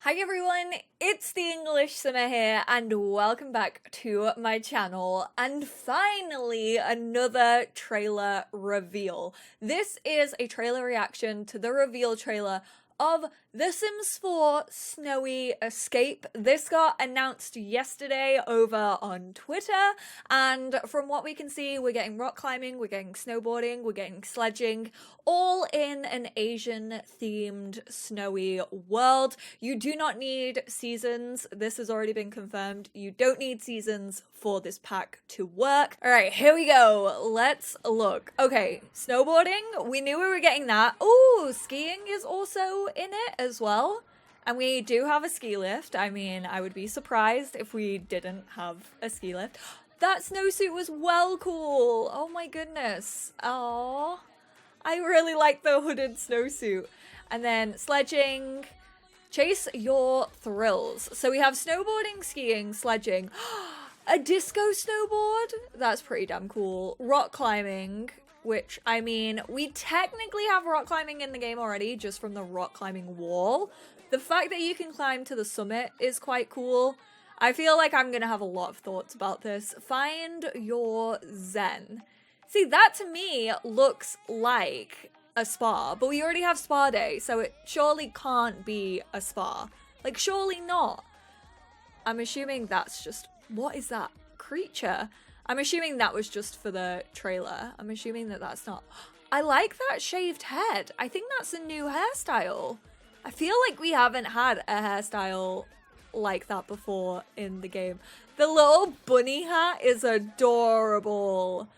Hi everyone, it's the EnglishSimmer here and welcome back to my channel and finally another trailer reveal. This is a trailer reaction to the reveal trailer of The Sims 4 Snowy Escape. This got announced yesterday over on Twitter, and from what we can see, we're getting rock climbing, we're getting snowboarding, we're getting sledging, all in an Asian-themed snowy world. You do not need seasons. This has already been confirmed. You don't need seasons for this pack to work. All right, here we go. Let's look. Okay, snowboarding. We knew we were getting that. Oh, skiing is also in it as well. And we do have a ski lift. I mean, I would be surprised if we didn't have a ski lift. That snowsuit was well cool. Oh my goodness. Oh, I really like the hooded snowsuit. And then sledging. Chase your thrills. So we have snowboarding, skiing, sledging. A disco snowboard? That's pretty damn cool. Rock climbing, which, I mean, we technically have rock climbing in the game already, just from the rock climbing wall. The fact that you can climb to the summit is quite cool. I feel like I'm gonna have a lot of thoughts about this. Find your zen. See, that to me looks like a spa, but we already have spa day, so it surely can't be a spa. Like, surely not. I'm assuming that's just... What is that creature? I'm assuming that was just for the trailer. I'm assuming that that's not... I like that shaved head. I think that's a new hairstyle. I feel like we haven't had a hairstyle like that before in the game. The little bunny hat is adorable.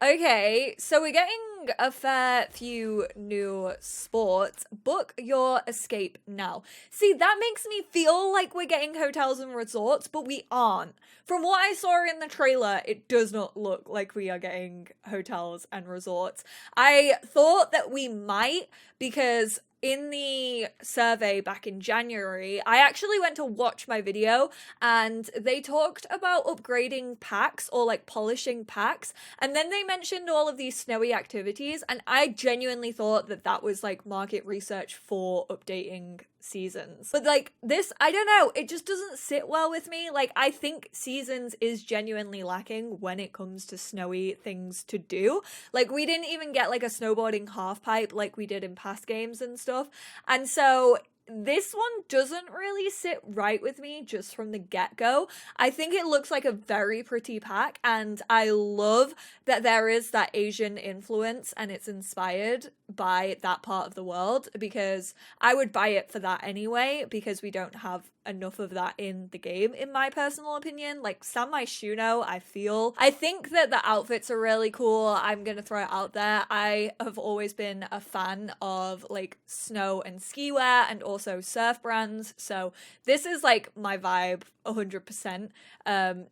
Okay, so we're getting a fair few new sports. Book your escape now. See, that makes me feel like we're getting hotels and resorts, but we aren't. From what I saw in the trailer, it does not look like we are getting hotels and resorts. I thought that we might, because in the survey back in January, I actually went to watch my video and they talked about upgrading packs or like polishing packs, and then they mentioned all of these snowy activities, and I genuinely thought that that was like market research for updating seasons. But like this, I don't know, it just doesn't sit well with me. Like, I think seasons is genuinely lacking when it comes to snowy things to do. Like, we didn't even get like a snowboarding half pipe like we did in past games and stuff. And so this one doesn't really sit right with me just from the get-go. I think it looks like a very pretty pack, and I love that there is that Asian influence and it's inspired by that part of the world, because I would buy it for that anyway, because we don't have enough of that in the game, in my personal opinion. Like, Sanmai Shuno, I think that the outfits are really cool. I'm gonna throw it out there. I have always been a fan of like snow and ski wear and also surf brands, so this is like my vibe 100%.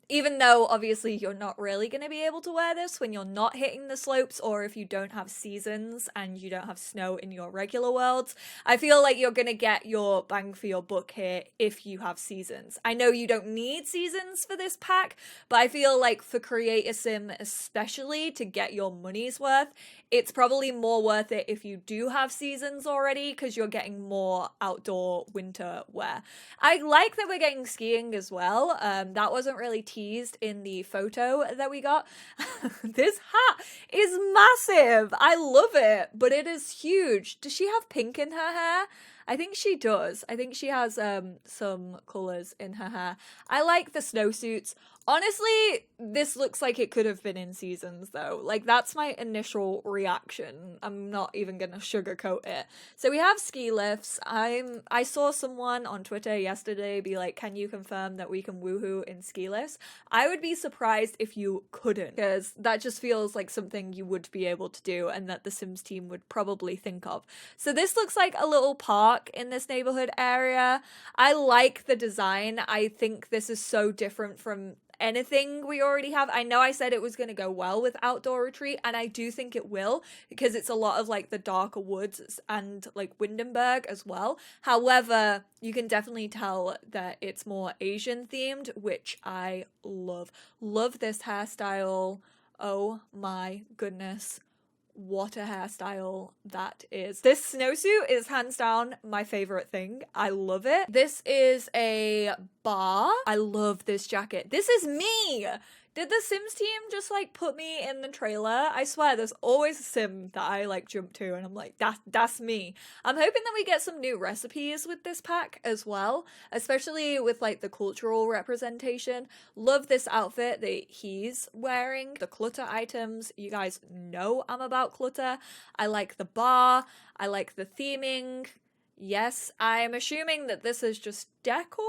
Even though obviously you're not really going to be able to wear this when you're not hitting the slopes, or if you don't have seasons and you don't have snow in your regular worlds. I feel like you're going to get your bang for your buck here if you have seasons. I know you don't need seasons for this pack, but I feel like for Create a Sim especially, to get your money's worth, it's probably more worth it if you do have seasons already, because you're getting more outdoor winter wear. I like that we're getting skiing as well. That wasn't really teased in the photo that we got. This hat is massive. I love it, but it is huge. Does she have pink in her hair? I think she does. I think she has some colours in her hair. I like the snowsuits. Honestly, this looks like it could have been in seasons though. Like, that's my initial reaction. I'm not even gonna sugarcoat it. So we have ski lifts. I saw someone on Twitter yesterday be like, can you confirm that we can woohoo in ski lifts? I would be surprised if you couldn't, because that just feels like something you would be able to do and that the Sims team would probably think of. So this looks like a little park in this neighborhood area. I like the design. I think this is so different from anything we already have. I know I said it was going to go well with Outdoor Retreat, and I do think it will, because it's a lot of like the darker woods and like Windenburg as well. However, you can definitely tell that it's more Asian themed, which I love. Love this hairstyle. Oh my goodness. what a hairstyle that is. This snowsuit is hands down my favorite thing. I love it. This is a bar. I love this jacket. This is me. Did the Sims team just like put me in the trailer? I swear there's always a sim that I like jump to and I'm like, that's me. I'm hoping that we get some new recipes with this pack as well, especially with like the cultural representation. Love this outfit that he's wearing. The clutter items, you guys know I'm about clutter. I like the bar. I like the theming. Yes, I'm assuming that this is just decor.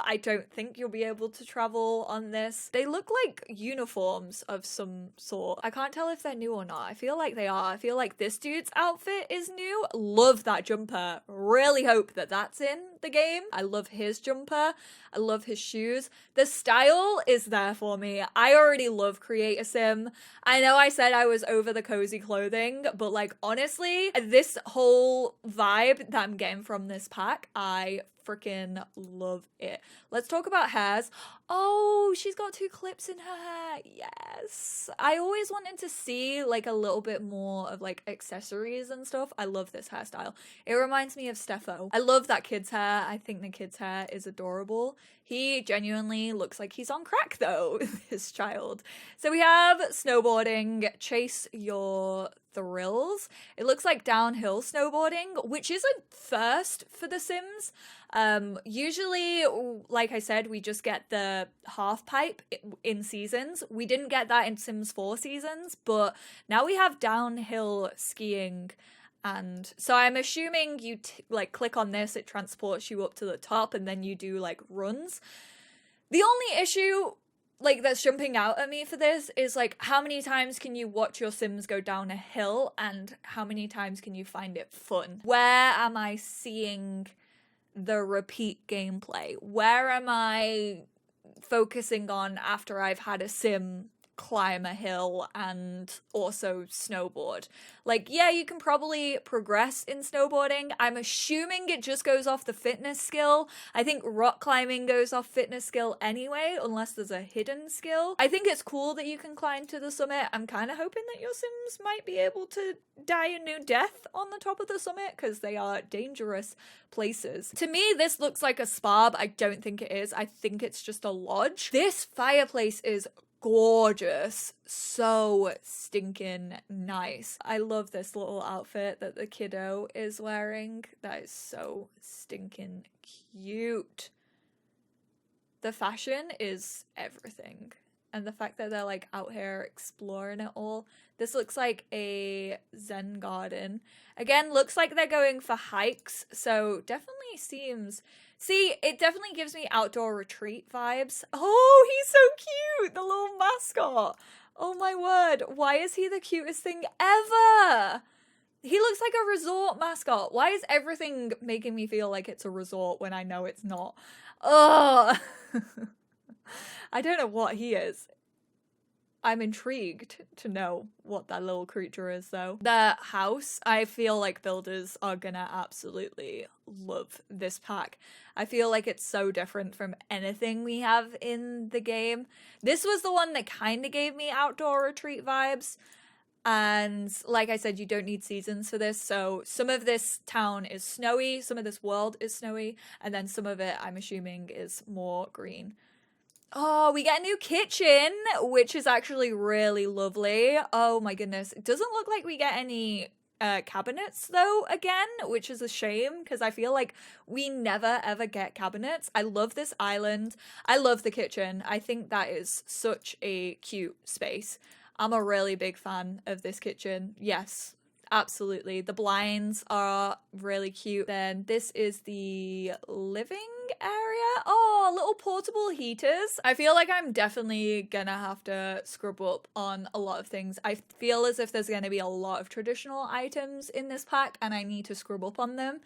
I don't think you'll be able to travel on this. They look like uniforms of some sort. I can't tell if they're new or not. I feel like they are. I feel like this dude's outfit is new. Love that jumper. Really hope that that's in the game. I love his jumper. I love his shoes. The style is there for me. I already love Create a Sim. I know I said I was over the cozy clothing, but like honestly, this whole vibe that I'm getting from this pack, I freaking love it. Let's talk about hairs. Oh, she's got 2 clips in her hair. Yes. I always wanted to see like a little bit more of like accessories and stuff. I love this hairstyle. It reminds me of Steffo. I love that kid's hair. I think the kid's hair is adorable. He genuinely looks like he's on crack though, this child. So we have snowboarding, chase your thrills. It looks like downhill snowboarding, which is a first for The Sims. Usually, like I said, we just get the half pipe in seasons. We didn't get that in Sims 4 seasons, but now we have downhill skiing. And so I'm assuming you like click on this, it transports you up to the top and then you do like runs. The only issue like that's jumping out at me for this is like how many times can you watch your Sims go down a hill and how many times can you find it fun? Where am I seeing the repeat gameplay? Where am I focusing on after I've had a Sim climb a hill and also snowboard? Like, yeah, you can probably progress in snowboarding. I'm assuming it just goes off the fitness skill. I think rock climbing goes off fitness skill anyway, unless there's a hidden skill. I think it's cool that you can climb to the summit. I'm kind of hoping that your Sims might be able to die a new death on the top of the summit because they are dangerous places. To me, this looks like a spa, but I don't think it is. I think it's just a lodge. This fireplace is gorgeous. So stinking nice. I love this little outfit that the kiddo is wearing. That is so stinking cute. The fashion is everything. And the fact that they're like out here exploring it all. This looks like a Zen garden. Again, looks like they're going for hikes. So definitely seems... See, it definitely gives me outdoor retreat vibes. Oh, he's so cute! The little mascot. Oh my word. Why is he the cutest thing ever? He looks like a resort mascot. Why is everything making me feel like it's a resort when I know it's not? Ugh. I don't know what he is. I'm intrigued to know what that little creature is, though. The house, I feel like builders are gonna absolutely love this pack. I feel like it's so different from anything we have in the game. This was the one that kind of gave me outdoor retreat vibes. And like I said, you don't need seasons for this. So some of this town is snowy, some of this world is snowy, and then some of it, I'm assuming, is more green. Oh, we get a new kitchen, which is actually really lovely. Oh my goodness. It doesn't look like we get any cabinets though again, which is a shame because I feel like we never ever get cabinets. I love this island. I love the kitchen. I think that is such a cute space. I'm a really big fan of this kitchen. Yes, absolutely. The blinds are really cute. Then this is the living area. Oh, little portable heaters. I feel like I'm definitely gonna have to scrub up on a lot of things. I feel as if there's gonna be a lot of traditional items in this pack and I need to scrub up on them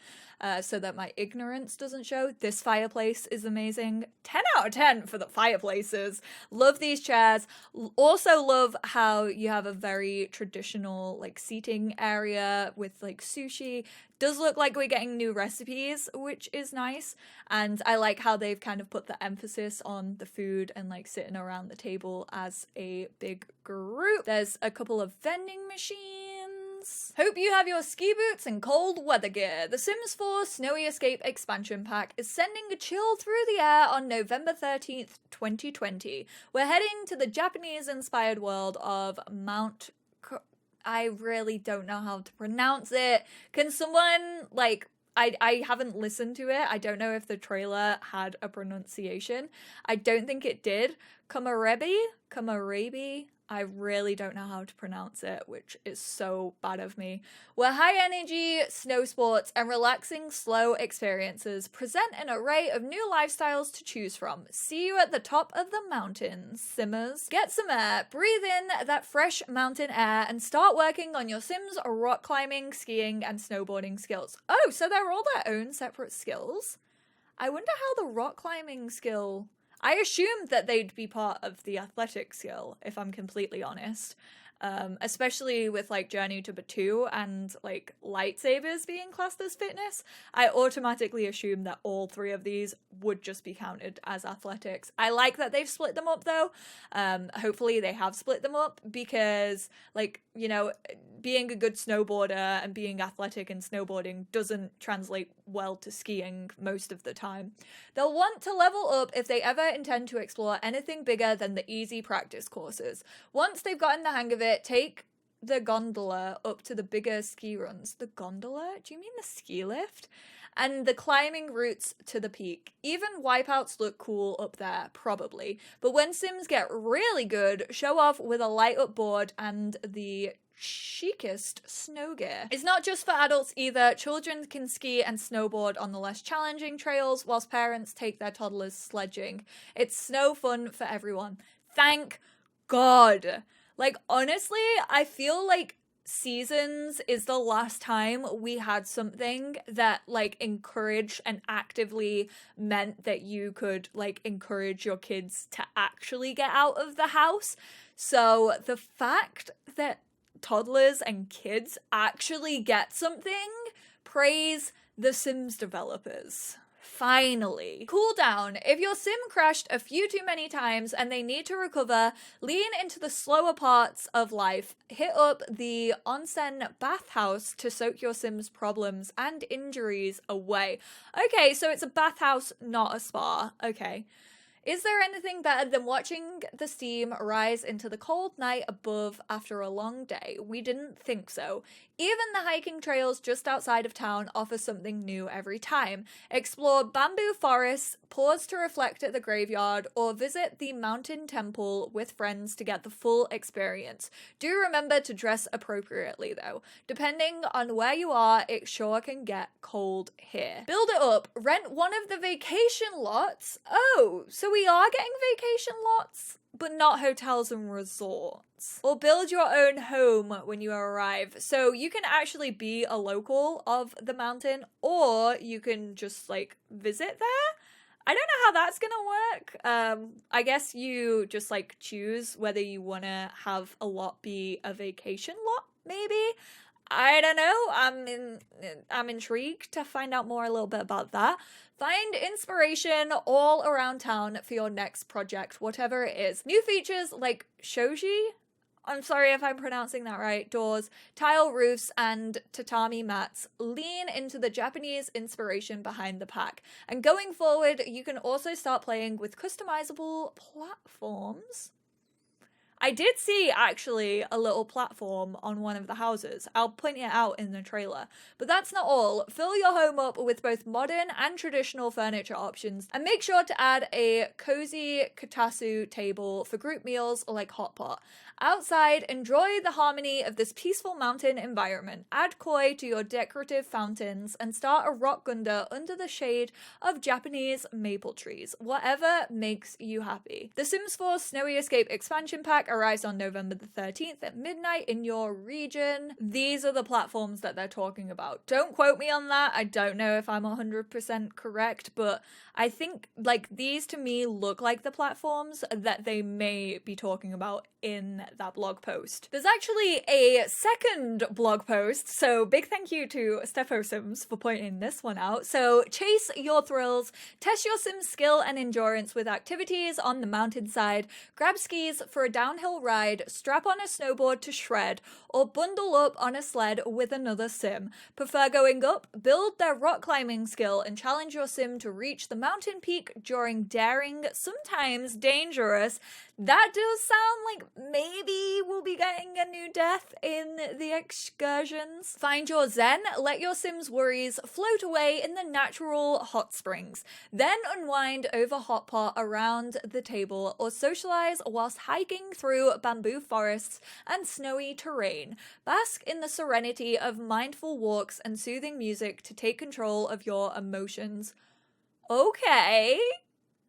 so that my ignorance doesn't show. This fireplace is amazing. 10 out of 10 for the fireplaces. Love these chairs. Also love how you have a very traditional like seating area with like sushi. Does look like we're getting new recipes, which is nice. And I like how they've kind of put the emphasis on the food and like sitting around the table as a big group. There's a couple of vending machines. mountains? Hope you have your ski boots and cold weather gear. The Sims 4 Snowy Escape expansion pack is sending a chill through the air on November 13th, 2020. We're heading to the Japanese-inspired world of I really don't know how to pronounce it. Can someone, like, I haven't listened to it. I don't know if the trailer had a pronunciation. I don't think it did. Kamarebi? I really don't know how to pronounce it, which is so bad of me. Where high energy snow sports and relaxing slow experiences present an array of new lifestyles to choose from. See you at the top of the mountains, Simmers. Get some air, breathe in that fresh mountain air, and start working on your Sims rock climbing, skiing, and snowboarding skills. Oh, so they're all their own separate skills? I wonder how the rock climbing skill... I assumed that they'd be part of the athletic skill, if I'm completely honest. Especially with, like, Journey to Batu and, like, lightsabers being classed as fitness. I automatically assumed that all three of these would just be counted as athletics. I like that they've split them up, though. Hopefully they have split them up because, like, you know, being a good snowboarder and being athletic in snowboarding doesn't translate well to skiing most of the time. They'll want to level up if they ever intend to explore anything bigger than the easy practice courses. Once they've gotten the hang of it, take the gondola up to the bigger ski runs. The gondola? Do you mean the ski lift? And the climbing routes to the peak. Even wipeouts look cool up there, probably. But when Sims get really good, show off with a light up board and the chicest snow gear. It's not just for adults either. Children can ski and snowboard on the less challenging trails, whilst parents take their toddlers sledging. It's snow fun for everyone. Thank God. Like, honestly, I feel like Seasons is the last time we had something that, like, encouraged and actively meant that you could, like, encourage your kids to actually get out of the house. So the fact that toddlers and kids actually get something, praise the Sims developers. Finally. Cool down. If your sim crashed a few too many times and they need to recover, lean into the slower parts of life. Hit up the onsen bathhouse to soak your sim's problems and injuries away. Okay, so it's a bathhouse, not a spa. Okay. Is there anything better than watching the steam rise into the cold night above after a long day? We didn't think so. Even the hiking trails just outside of town offer something new every time. Explore bamboo forests, pause to reflect at the graveyard, or visit the mountain temple with friends to get the full experience. Do remember to dress appropriately though. Depending on where you are, it sure can get cold here. Build it up. Rent one of the vacation lots. Oh, so we are getting vacation lots, but not hotels and resorts. Or build your own home when you arrive. So you can actually be a local of the mountain, or you can just, like, visit there. I don't know how that's gonna work. I guess you just, like, choose whether you want to have a lot be a vacation lot, maybe. I don't know. I'm intrigued to find out more a little bit about that. Find inspiration all around town for your next project, whatever it is. New features like shoji, I'm sorry if I'm pronouncing that right, doors, tile roofs, and tatami mats lean into the Japanese inspiration behind the pack. And going forward, you can also start playing with customizable platforms. I did see, actually, a little platform on one of the houses. I'll point it out in the trailer. But that's not all. Fill your home up with both modern and traditional furniture options, and make sure to add a cozy katasu table for group meals like hot pot. Outside, enjoy the harmony of this peaceful mountain environment. Add koi to your decorative fountains and start a rock gunda under the shade of Japanese maple trees. Whatever makes you happy. The Sims 4 Snowy Escape expansion pack arrives on November the 13th at midnight in your region. These are the platforms that they're talking about. Don't quote me on that. I don't know if I'm 100% correct, but I think, like, these to me look like the platforms that they may be talking about in that blog post. There's actually a second blog post, so big thank you to Steffo Sims for pointing this one out. So chase your thrills, test your Sims skill and endurance with activities on the mountainside, grab skis for a downhill downhill ride, strap on a snowboard to shred, or bundle up on a sled with another sim. Prefer going up? Build their rock climbing skill and challenge your sim to reach the mountain peak during daring, sometimes dangerous. That does sound like maybe we'll be getting a new death in the excursions. Find your zen, let your sim's worries float away in the natural hot springs. Then unwind over hot pot around the table or socialize whilst hiking through bamboo forests and snowy terrain. Bask in the serenity of mindful walks and soothing music to take control of your emotions. Okay.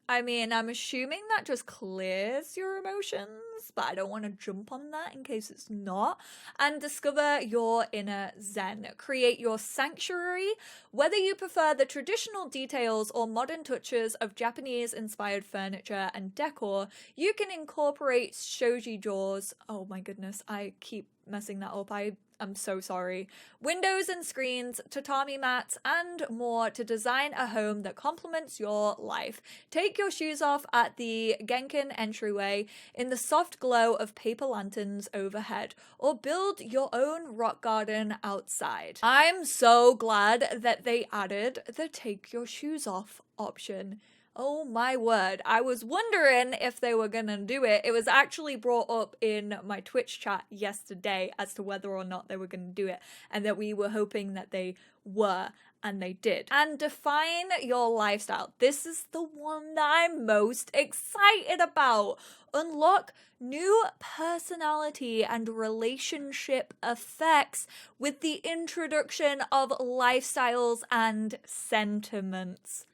I mean, I'm assuming that just clears your emotions, but I don't want to jump on that in case it's not. And discover your inner zen. Create your sanctuary. Whether you prefer the traditional details or modern touches of Japanese-inspired furniture and decor, you can incorporate shoji doors. Oh my goodness, I keep messing that up. I'm so sorry. Windows and screens, tatami mats, and more to design a home that complements your life. Take your shoes off at the Genkin entryway in the soft glow of paper lanterns overhead, or build your own rock garden outside. I'm so glad that they added the take your shoes off option. Oh my word, I was wondering if they were gonna do it. It was actually brought up in my Twitch chat yesterday as to whether or not they were gonna do it, and that we were hoping that they were, and they did. And define your lifestyle. This is the one that I'm most excited about. Unlock new personality and relationship effects with the introduction of lifestyles and sentiments.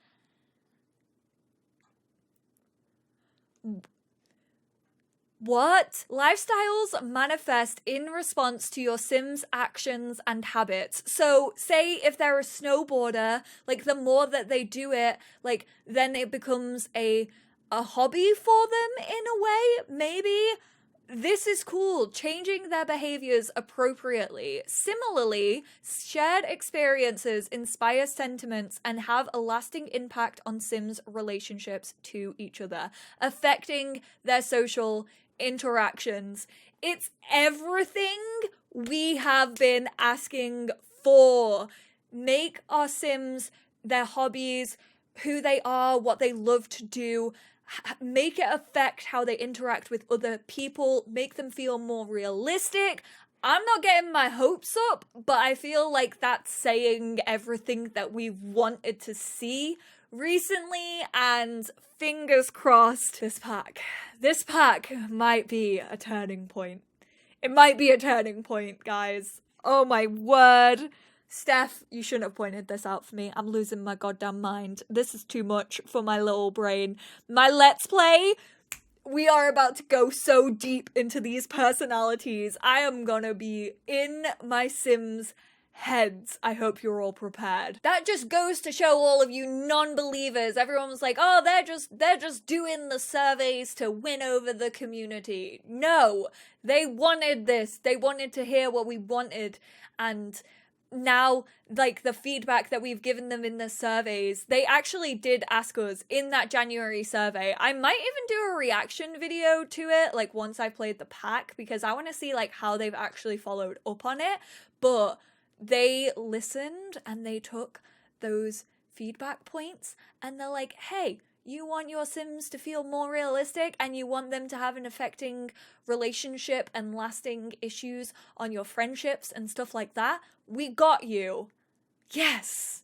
What? Lifestyles manifest in response to your sim's actions and habits. So say if they're a snowboarder, like the more that they do it, like then it becomes a hobby for them in a way, maybe. This is cool, changing their behaviors appropriately. Similarly, shared experiences inspire sentiments and have a lasting impact on Sims' relationships to each other, affecting their social interactions. It's everything we have been asking for. Make our Sims, their hobbies, who they are, what they love to do, make it affect how they interact with other people, make them feel more realistic. I'm not getting my hopes up, but I feel like that's saying everything that we've wanted to see recently, and fingers crossed, this pack might be a turning point. It might be a turning point, guys. Oh my word. Steph, you shouldn't have pointed this out for me. I'm losing my goddamn mind. This is too much for my little brain. My Let's Play, we are about to go so deep into these personalities. I am gonna be in my Sims' heads. I hope you're all prepared. That just goes to show all of you non-believers. Everyone was like, oh, they're just doing the surveys to win over the community. No, they wanted this. They wanted to hear what we wanted, and now, like, the feedback that we've given them in the surveys, they actually did ask us in that January survey. I might even do a reaction video to it, like, once I played the pack, because I want to see, like, how they've actually followed up on it. But they listened and they took those feedback points and they're like, hey, you want your Sims to feel more realistic and you want them to have an affecting relationship and lasting issues on your friendships and stuff like that? We got you. Yes.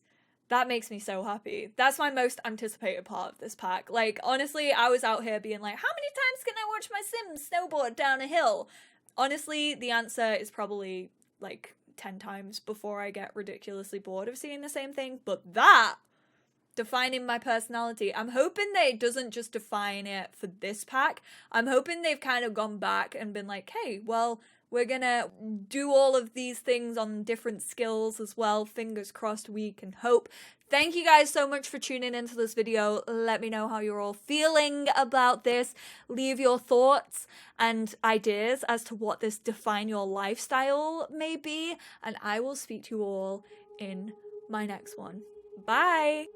That makes me so happy. That's my most anticipated part of this pack. Like, honestly, I was out here being like, how many times can I watch my Sims snowboard down a hill? Honestly, the answer is probably like 10 times before I get ridiculously bored of seeing the same thing. But that, defining my personality, I'm hoping that it doesn't just define it for this pack. I'm hoping they've kind of gone back and been like, hey, well, we're gonna do all of these things on different skills as well. Fingers crossed, we can hope. Thank you guys so much for tuning into this video. Let me know how you're all feeling about this. Leave your thoughts and ideas as to what this define your lifestyle may be. And I will speak to you all in my next one. Bye!